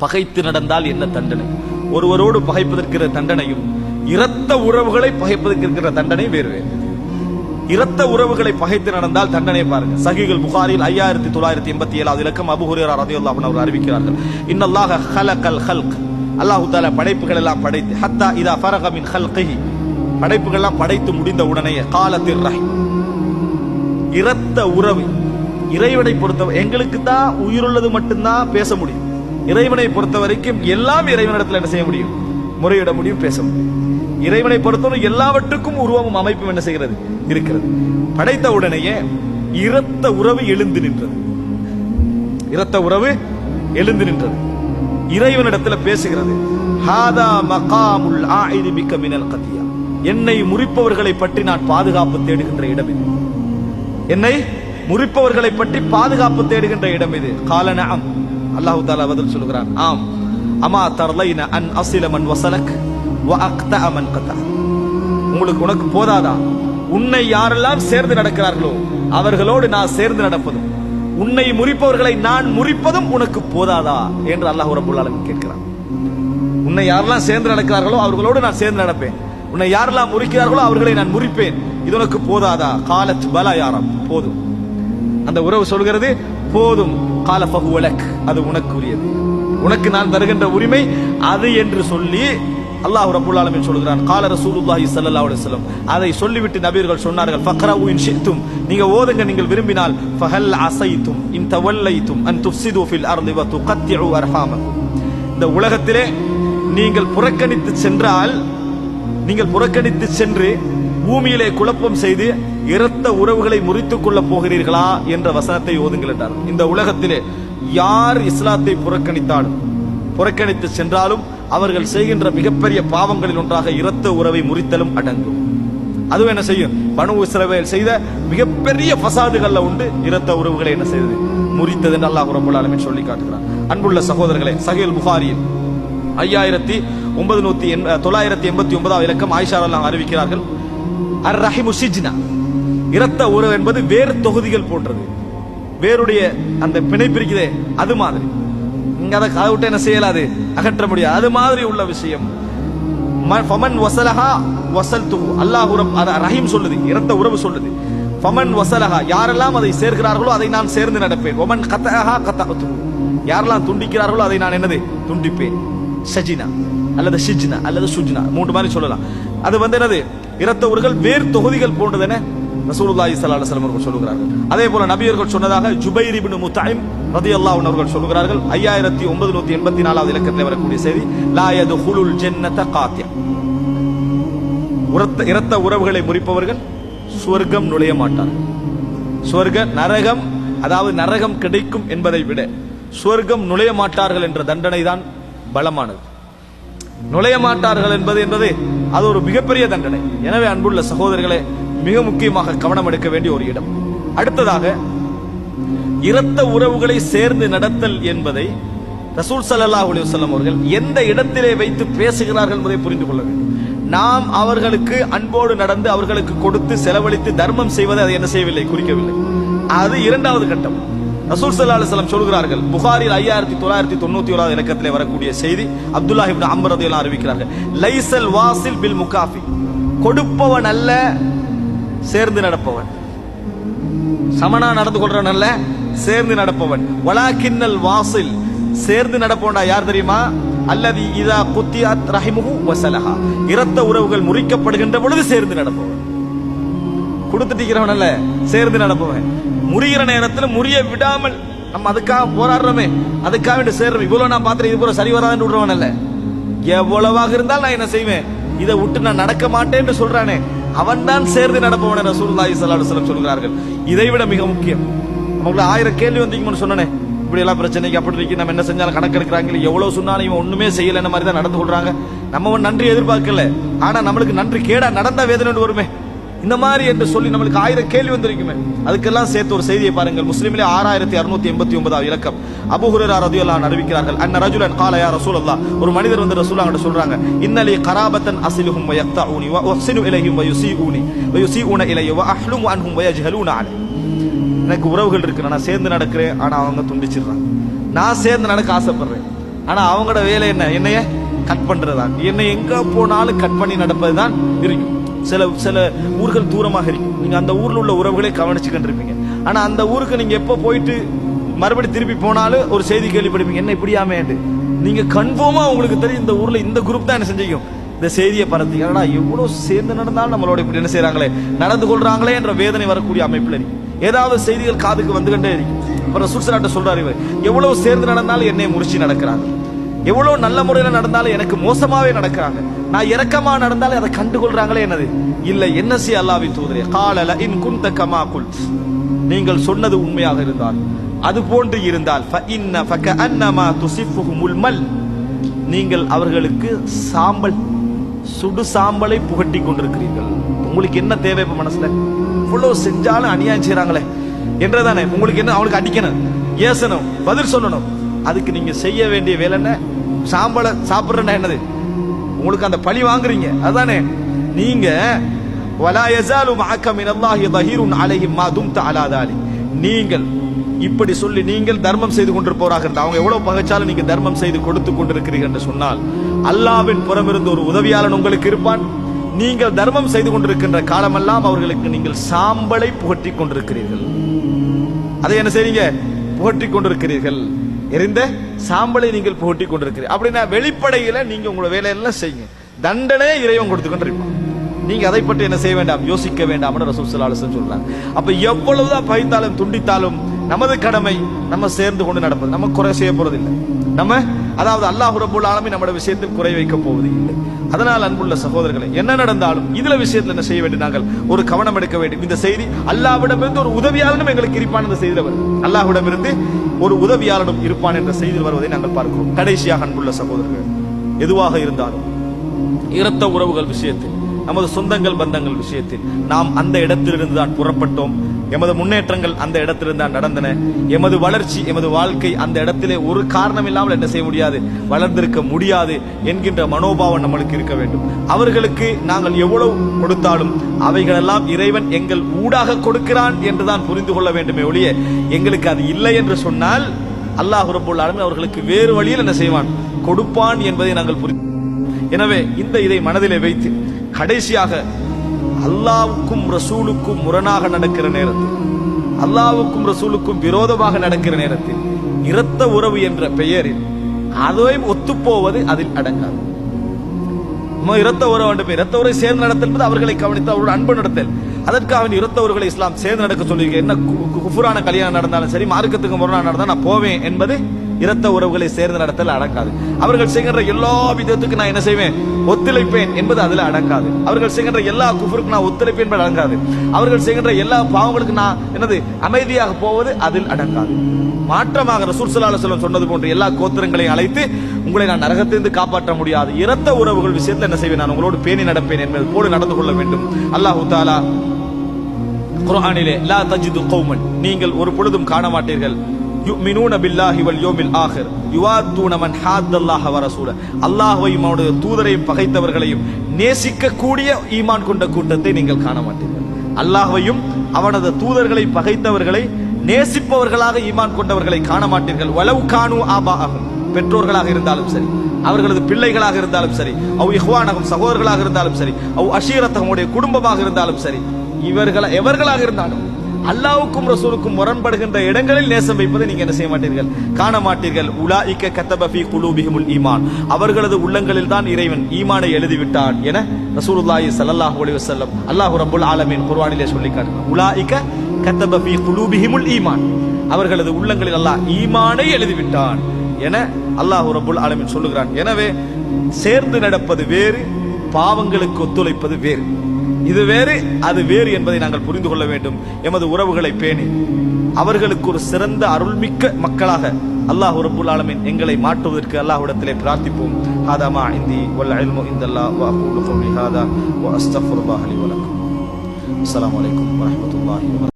பகைத்து நடந்தால் என்ன தண்டனை? ஒருவரோடு பகைப்பதற்கிற தண்டனையும் இரத்த உறவுகளை பகைப்பதற்கு இருக்கிற தண்டனை வேறு வேறு. இரத்த உறவுகளை பகைத்து நடந்தால் தண்டனை பாருங்க. சஹீஹுல் புகாரியில் 5987 இலக்கம் அபூ ஹுரைரா ரலியல்லாஹு அன்ஹு அவர்கள் அறிவிக்கிறார்கள், இன்னல்லாஹ ஹலகல் ஹல்க், அல்லாஹ் தஆலா படைப்புகள் எல்லாம் படைத்து, ஹத்தா இதா ஃபரக மின் ஹல்கிஹி, படைப்புகள் எல்லாம் படைத்து முடிந்த உடனே காலத்திர் ரஹீம், இரத்த உறவு. இறைவனை பொறுத்தவரை எங்களுக்கு தான் உயிருள்ளது மட்டும்தான் பேச முடியும். இறைவனை பொறுத்த வரைக்கும் எல்லாம் இறைவனிடத்தில் என்ன செய்ய முடியும்? முறையிட முடியும், பேச முடியும். இறைவனை பொறுத்தவரை எல்லாவற்றுக்கும் உருவமும் அமைப்பும் என்ன செய்கிறது? இருக்கிறது. படைத்த உடனேயே இரத்த உறவு எழுந்து நின்றது. இரத்த உறவு எழுந்து நின்றது. இறைவனிடத்தில் பேசுகிறது, ஹாதா மகாமுல் ஆயிரி பிக மினல் கதியா, என்னை முறிப்பவர்களை பற்றி நான் பாதுகாப்பு தேடுகின்ற இடம் இது. என்னை முறிப்பவர்களை பற்றி பாதுகாப்பு தேடுகின்ற இடம் இது. கால நஅம், அல்லாஹ் தஆலா பதில் சொல்கிறான், ஆம். அமா தர்லைன அன் அஸில மன் வஸலக் வ அக்தஅ மன் கதஅ, உனக்கு போதாதா உன்னை யாரெல்லாம் சேர்ந்து நடக்கிறார்களோ அவர்களோடு நான் சேர்ந்து நடப்பதும், உன்னை முறிப்பவர்களை நான் முறிப்பதும் உனக்கு போதாதா என்று அல்லாஹ் ரப்பல் ஆலமீன் கேட்கிறான். உன்னை யாரெல்லாம் சேர்ந்து நடக்கிறார்களோ அவர்களோடு நான் சேர்ந்து நடப்பேன், உன்னை யாரெல்லாம் முறிக்கிறார்களோ அவர்களை நான் முறிப்பேன், இது உனக்கு போதாதா? காலத் பலா யா ரப், போதும். அந்த உறவு சொல்கிறது போதும். கால ஃபஹுவ லக், அது உனக்குரியது, உனக்கு நான் தருகின்ற உரிமை அது என்று சொல்லி அல்லாஹ் ரப்பல் ஆலமீன் சொல்கிறான். கால ரசூலுல்லாஹி ஸல்லல்லாஹு அலைஹி வஸல்லம், அதை சொல்லிவிட்டு நபியர்கள் சொன்னார்கள், ஃபக்ரவு இன் ஷி'தும், நீங்க ஓதுங்க நீங்கள் விரும்பினால், ஃபஹல் அஸைதும் இன் தவல்லைதும் அன் துஃப்ஸிது ஃபில் அர்தி வ துகத்திஉ அர்ஹாமக்கும், இந்த உலகத்திலே நீங்கள் புறக்கணித்து சென்றால், நீங்கள் புறக்கணித்து சென்று பூமியிலே குழப்பம் செய்து இரத்த உறவுகளை முறித்துக் கொள்ள போகிறீர்களா என்ற வசனத்தை ஓதுங்கள் என்றார். இந்த உலகத்திலே யார் இஸ்லாத்தை புறக்கணித்தாலும் புறக்கணித்து சென்றாலும் அவர்கள் செய்கின்ற மிகப்பெரிய பாவங்களில் ஒன்றாக இரத்த உறவை முறித்தலும் அடங்கும். அதுவும் என்ன செய்யும்? பனு இஸ்ரவேல் செய்த மிகப்பெரிய ஃபசாதுகள்ல உண்டு இரத்த உறவுகளை என்ன செய்தது? முறித்தது என்று அல்லாஹ் ரப்பல் ஆலமீன் சொல்லி காட்டுகிறார். அன்புள்ள சகோதரர்களே, சஹீஹுல் புகாரியில் 5989 இலக்கம் ஆயிஷா ரலியல்லாஹு அறிவிக்கிறார்கள், அர் ரஹிமு சிஜ்னா, இரத்த உறவு என்பது வேறு தொகுதிகள் போன்றது. வேருடைய அந்த பிணைப்பு இருக்குதே அது மாதிரி, இங்க அதை விட்டு என்ன செய்யலாது? அகற்ற முடியாது. அது மாதிரி உள்ள விஷயம். ஃபமன் வஸலஹா வஸல்துஹு, அல்லாஹ் ரஹீம் சொல்லுது, இரத்த உறவு சொல்லுது. ஃபமன் வஸலஹா, யாரெல்லாம் அதை சேர்க்கிறார்களோ அதை நான் சேர்ந்து நடப்பேன். வமன் கதஅஹா கதஅதுஹு, யாரெல்லாம் துண்டிக்கிறார்களோ அதை நான் என்னது? துண்டிப்பேன். ஷஜினா அல்லது ஷிஜ்னா அல்லது சுஜ்னா, மூன்று மாதிரி சொல்லலாம். அது வந்து என்னது? இரத்த உறவுகள் வேறு தொகுதிகள் போன்றது என ரசூலுல்லாஹி ஸல்லல்லாஹு அலைஹி வஸல்லம் அவர்கள் சொல்கிறார்கள். அதே போல நபியர்கள் சொன்னதாக ஜுபைர் இப்னு முத்இம் ரலியல்லாஹு அன்ஹு அவர்கள் சொல்கிறார்கள், 5984 இலக்கத்தில் வரக்கூடிய செய்தி, லா யதுகுலுல் ஜன்னத காத்தியா, இரத்த உறவுகளை முறிப்பவர்கள் சுவர்க்கம் நுழைய மாட்டார்கள். நரகம், அதாவது நரகம் கிடைக்கும் என்பதை விட சுவர்க்கம் நுழைய மாட்டார்கள் என்ற தண்டனை தான் பலமானது. நுழைய மாட்டார்கள் என்பது அது ஒரு மிகப்பெரிய தண்டனை. எனவே அன்புள்ள சகோதரர்களே, மிக முக்கியமாக கவனம் எடுக்க வேண்டிய ஒரு இடம். அடுத்ததாக, இரத்த உறவுகளை சேர்ந்து நடத்தல் என்பதை ரசூல் ஸல்லல்லாஹு அலைஹி வஸல்லம் அவர்கள் எந்த இடத்திலே வைத்து பேசுகிறார்கள் என்பதை புரிந்து கொள்ள வேண்டும். நாம் அவர்களுக்கு அன்போடு நடந்து அவர்களுக்கு கொடுத்து செலவழித்து தர்மம் செய்வதை அதை என்ன செய்யவில்லை? குறிக்கவில்லை. அது இரண்டாவது கட்டம். ரசூல் ஸல்லல்லாஹு அலைஹி வஸல்லம் சொல்கிறார்கள், புகாரில் 5991 இலக்கத்திலே வரக்கூடிய செய்தி, அப்துல்லாஹ் இப்னு அம்ர் ரலியல்லாஹு அன்ஹு அறிவிக்கிறார்கள், லைஸல் வாசில் பில் முகாஃபி, கொடுப்பவன் அல்ல சேர்ந்து நடப்பவன், சமனா நடந்து கொள்றவன் அல்ல சேர்ந்து நடப்பவன். வலாக்கின்னல் வாசில், சேர்ந்து நடப்பவனா யார் தெரியுமா? அல்லதி இதா குத்தியத் ரஹிமுஹு வஸலஹா, இரத்த உறவுகள் முறிக்கப்படுகின்ற பொழுது சேர்ந்து நடப்பவன். கொடுத்துட்டீங்கிறவன் அல்ல சேர்ந்து நடப்பவன். முறிகிற நேரத்தில் முறிய விடாமல் நம்ம அதுக்காக போராடுறோமே, அதுக்காக வேண்டி சேர்றோம். இவ்வளவு நான் பார்த்துட்டு இது போல சரி வராதுன்னு விடுறவன் அல்ல. எவ்வளவாக இருந்தால் நான் என்ன செய்வேன்? இதை விட்டு நான் நடக்க மாட்டேன்னு சொல்றானே, அவன் தான் சேர்ந்து நடப்பவன் ரசூலுல்லாஹி ஸல்லல்லாஹு அலைஹி வஸல்லம் சொல்கிறார்கள். இதை விட மிக முக்கியம், நமக்கு 1000 கேள்வி வந்தீங்கன்னு சொன்னேன், இப்படி எல்லாம் பிரச்சனைக்கு அப்படி இருக்கு, நம்ம என்ன செஞ்சாலும் கணக்கு எடுக்கிறாங்க, எவ்வளவு சொன்னாலும் இவன் ஒண்ணுமே செய்யல மாதிரி தான் நடந்து கொள்றாங்க. நம்ம நன்றி எதிர்பார்க்கல, ஆனா நம்மளுக்கு நன்றி கேடா நடந்த வேதனை வருமே இந்த மாதிரி என்று சொல்லி நம்மளுக்கு 1000 கேள்வி வந்திருக்குமே. அதுக்கெல்லாம் சேர்த்து ஒரு செய்தியை பாருங்கள். முஸ்லிமிலே 6689 இலக்கம் அபூ ஹுரைரா ரலியல்லாஹு அன்ஹு அறிவிக்கிறார்கள், அன்ன ரஜுலன் قال யா ரசூலல்லாஹ், ஒரு மனிதர் வந்து ரசூலுல்லாஹ் கிட்ட சொல்றாங்க, இன்னலி கராபத்தன் அஸிலுஹும் வ யக்தஊனி வ உஹ்சினு இலைஹிம் வ யுஸீஊன இலைய வ அஹ்லுமு அன்ஹும் வ யஜ்ஹலூன அலைஹி, எனக்கு உறவுகள் இருக்கு, நான் சேர்ந்து நடக்கிறேன், ஆனா அவங்க துண்டிச்சிடுறாங்க. நான் சேர்ந்து நடக்க ஆசைப்படுறேன், ஆனா அவங்களோட வேலை என்ன? என்னைய கட் பண்றதுதான். என்னை எங்க போனாலும் கட் பண்ணி நடப்பதுதான் இருக்கும். சில ஊர்கள் தூரமாக இருக்கும். நீங்க அந்த ஊர்ல உள்ள உறவுகளை கவனிச்சுக்கிட்டு இருப்பீங்க. ஆனா அந்த ஊருக்கு நீங்க எப்ப போயிட்டு மறுபடி திருப்பி போனாலும் ஒரு செய்தி கேள்விப்படுவீங்க, என்ன இப்படியாமே. நீங்க கன்ஃபார்மா உங்களுக்கு தெரியும் இந்த ஊர்ல இந்த குரூப் தான் என்ன செஞ்சுக்கும், இந்த செய்தியை பரத்தி. ஏன்னா எவ்வளவு சேர்ந்து நடந்தாலும் நம்மளோட இப்படி என்ன செய்யறாங்களே, நடந்து கொள்றாங்களே என்ற வேதனை வரக்கூடிய அமைப்புல இருக்கு. ஏதாவது செய்திகள் காதுக்கு வந்துகிட்டே இருக்கு. அப்புறம் சுற்றுலாட்ட சொல்றாரு, இவர் எவ்வளவு சேர்ந்து நடந்தாலும் என்னை முறிச்சு நடக்கிறாங்க, எவ்வளவு நல்ல முறையில நடந்தாலும் எனக்கு மோசமாவே நடக்கிறாங்க, நான் இரக்கமா நடந்தாலும் அதை கண்டுகொள்றாங்களே. என்னது இல்ல, என்ன செய்ய அல்லாஹ்வின் தூதரே, காலல இன் குன்த கமா குல்த், நீங்கள் சொன்னது உண்மையாக இருந்தால், அது போன்று இருந்தால், ஃபஇன்ன ஃபகஅன்னமா துஸிஃபுஹுமுல் மல், நீங்கள் அவர்களுக்கு சாம்பல், சுடு சாம்பலை புகட்டி கொண்டிருக்கிறீர்கள். உங்களுக்கு என்ன தேவை இப்ப மனசுல? இவ்வளவு செஞ்சாலும் அநியாயம் செய்யறாங்களே என்றதானே உங்களுக்கு என்ன? அவங்களுக்கு அடிக்கணும், ஏசணும், பதில் சொல்லணும். அதுக்கு நீங்க செய்ய வேண்டிய வேலை என்ன? சாம்பலை சாப்பிடுறா என்னது? உங்களுக்கு அந்த பழி வாங்குறீங்க, அதானே? நீங்க வலா யஸாலு மஅக மினல்லாஹி ظஹீருன் அலைஹிம் மா தும்த அலா தாலி, நீங்கள் இப்படி சொல்லி நீங்கள் தர்மம் செய்து கொண்டிருப்பவராக இருந்தால், அவங்க எவ்வளவு பகைச்சாலும் நீங்க தர்மம் செய்து கொடுத்து கொண்டிருக்கிறீர்கள் என்று சொன்னால், அல்லாஹ்வின் புறமிருந்து ஒரு உதவியாளன் உங்களுக்கு இருப்பான். நீங்கள் தர்மம் செய்து கொண்டிருக்கின்ற காலமெல்லாம் அவர்களுக்கு நீங்கள் சாம்பலை புகட்டி கொண்டிருக்கிறீர்கள். அதை என்ன செய்றீங்க? புகட்டி கொண்டிருக்கிறீர்கள். எரிந்த சாம்பலை நீங்கள் புகட்டி கொண்டிருக்கிறீர்கள். அப்படின்னா வெளிப்படையில நீங்க உங்களோட வேலையெல்லாம் செய்யுங்க, தண்டனையே இறைவன் கொடுத்து கொண்டிருப்பான். நீங்க அதை பற்றி என்ன செய்ய வேண்டாம், யோசிக்க வேண்டாம் என்று ரசூல் ஸல்லல்லாஹு அலைஹி வஸல்லம் சொல்றாங்க. அப்ப எவ்வளவுதான் பைத்தாலும் துண்டித்தாலும் நமது கடமை நம்ம சேர்ந்து கொண்டு நடப்பது. நம்ம குறை செய்ய போறது இல்லை. நம்ம அதாவது அல்லாஹ் ரப்பல் ஆலமீன் நம்முடைய விஷயத்தில் குறை வைக்க போவது இல்லை. அதனால் அன்புள்ள சகோதரர்களே, என்ன நடந்தாலும் இதுல விஷயத்தில் என்ன செய்ய வேண்டும், நாங்கள் ஒரு கவனம் எடுக்க வேண்டும். இந்த செய்தி அல்லாஹ்விடமிருந்து ஒரு உதவியாளனும் எங்களுக்கு இருப்பான் என்ற செய்தியில் வரும். அல்லாஹ்விடமிருந்து ஒரு உதவியாளனும் இருப்பான் என்ற செய்தியில் வருவதை நாங்கள் பார்க்கிறோம். கடைசியாக அன்புள்ள சகோதரர்கள், எதுவாக இருந்தாலும் இரத்த உறவுகள் விஷயத்தில், நமது சொந்தங்கள் பந்தங்கள் விஷயத்தில் நாம் அந்த இடத்திலிருந்து தான் புறப்பட்டோம். எமது முன்னேற்றங்கள் அந்த இடத்திலிருந்து தான் நடந்தன. எமது வளர்ச்சி, எமது வாழ்க்கை அந்த இடத்திலே ஒரு காரணம் இல்லாமல் என்ன செய்ய முடியாது, வளர்ந்திருக்க முடியாது என்கின்ற மனோபாவம் நம்மளுக்கு இருக்க வேண்டும். அவர்களுக்கு நாங்கள் எவ்வளவு கொடுத்தாலும் அவைகளெல்லாம் இறைவன் எங்கள் ஊடாக கொடுக்கிறான் என்றுதான் புரிந்து கொள்ள வேண்டுமே ஒழிய, எங்களுக்கு அது இல்லை என்று சொன்னால் அல்லாஹ் ரப்பல் ஆலமீன் அவர்களுக்கு வேறு வழியில் என்ன செய்வான், கொடுப்பான் என்பதை நாங்கள் புரிந்து. எனவே இதை மனதிலே வைத்து கடைசியாக அல்லாஹ்வுக்கும் ரசூலுக்கும் முரணாக நடக்கிற நேரத்தில், அல்லாஹ்வுக்கும் ரசூலுக்கும் விரோதமாக நடக்கிற நேரத்தில் இரத்த உறவு என்ற பெயரில் அதையும் ஒத்துப்போவது அதில் அடங்காது. இரத்த உறவு இரத்த உறவை சேர்ந்து நடத்தல் அவர்களை கவனித்து அவரோட அன்பு நடத்தல். அதற்காக இரத்த உறவுகளை இஸ்லாம் சேர்ந்து நடக்க சொல்லியிருக்க. என்ன குஃபுரான கல்யாணம் நடந்தாலும் சரி, மார்க்கத்துக்கு முரணாக நடந்தால் நான் போவேன் என்பது இரத்த உறவுகளை சேர்ந்து நடத்தல் அடங்காது. அவர்கள் செய்கின்ற எல்லா விதத்துக்கு நான் என்ன செய்வேன், ஒத்துழைப்பேன் என்பது அதுல அடங்காது. அவர்கள் செய்கின்ற எல்லா குஃபருக்கு நான் ஒத்துழைப்பேன் என்பது அடங்காது. அவர்கள் செய்கின்ற எல்லா பாவங்களுக்கு நான் என்னது அமைதியாக போவது அதில் அடங்காது. மாற்றமாக ரசூல் ஸல்லல்லாஹு அலைஹி வஸல்லம் சொன்னது போன்று எல்லா கோத்திரங்களையும் அழைத்து உங்களை நான் நரகத்திலிருந்து காப்பாற்ற முடியாது, இரத்த உறவுகள் விஷயத்தில் என்ன செய்வேன், நான் உங்களோடு பேணி நடப்பேன் என்பது போல நடந்து கொள்ள வேண்டும். அல்லாஹ் தஆலா குர்ஆனிலே லா தஜிது கௌமன், நீங்கள் ஒரு பொழுதும் காண மாட்டீர்கள், யுமினூன பில்லாஹி வல் யௌமில் ஆகிர் யுவாதுன மன் ஹாத்தல்லாஹ வ ரசூல, அல்லாஹ்வையும் அவருடைய தூதரையும் பகைத்தவர்களையும் நேசிக்கக்கூடிய ஈமான் கொண்ட கூட்டத்தை நீங்கள் காண மாட்டீர்கள். அல்லாஹ்வையும் அவனது தூதர்களை பகைத்தவர்களை நேசிப்பவர்களாக ஈமான் கொண்டவர்களை காண மாட்டீர்கள். வலவ் கானு ஆபாஅஹும், பெற்றோர்களாக இருந்தாலும் சரி, அவர்களது பிள்ளைகளாக இருந்தாலும் சரி, அவ் இஹ்வானஹும் சகோதரர்களாக இருந்தாலும் சரி, அவ் அஷீரத்தஹும் உடைய குடும்பமாக இருந்தாலும் சரி, எவர்களாக இருந்தாலும் அல்லாஹ்வுக்கும் ரசூலுக்கும் முரண்படுகின்ற இடங்களில் நேசம் வைப்பதை நீங்க என்ன செய்ய மாட்டீர்கள், காண மாட்டீர்கள். உலாயிக கதப ஃபீ குலூபிஹிமுல் ஈமான், அவர்களது உள்ளங்களில் தான் இறைவன் ஈமானை எழுதிவிட்டான் என ரசூலுல்லாஹி ஸல்லல்லாஹு அலைஹி வஸல்லம் அல்லாஹ் ரப்பல் ஆலமீன் குர்ஆனிலே சொல்லி காட்டுகிறார். உலாயிக கதப ஃபீ குலூபிஹிமுல் ஈமான், அவர்களது உள்ளங்களில் அல்லாஹ் ஈமானை எழுதிவிட்டான் என அல்லாஹ் ரப்பல் ஆலமீன் சொல்லுகிறான். எனவே சேர்ந்து நடப்பது வேறு, பாவங்களுக்கு ஒத்துழைப்பது வேறு. இது வேறு அது வேறு என்பதை நாங்கள் புரிந்து கொள்ள வேண்டும். எமது உறவுகளை பேணி அவர்களுக்கு ஒரு சிறந்த அருள்மிக்க மக்களாக அல்லாஹ் ரப்பல் ஆலமீன் எங்களை மாற்றுவதற்கு அல்லாஹ்விடத்திலே பிரார்த்திப்போம். ஹாதா மா இந்தி வல் இல்மு இந்தல்லாஹ் வ அகூலு கௌலி ஹாதா வ அஸ்தக்ஃபிருல்லாஹ லி வ லக்கும். அஸ்ஸலாமு அலைக்கும் வ ரஹ்மத்துல்லாஹி வ பரகாத்துஹு.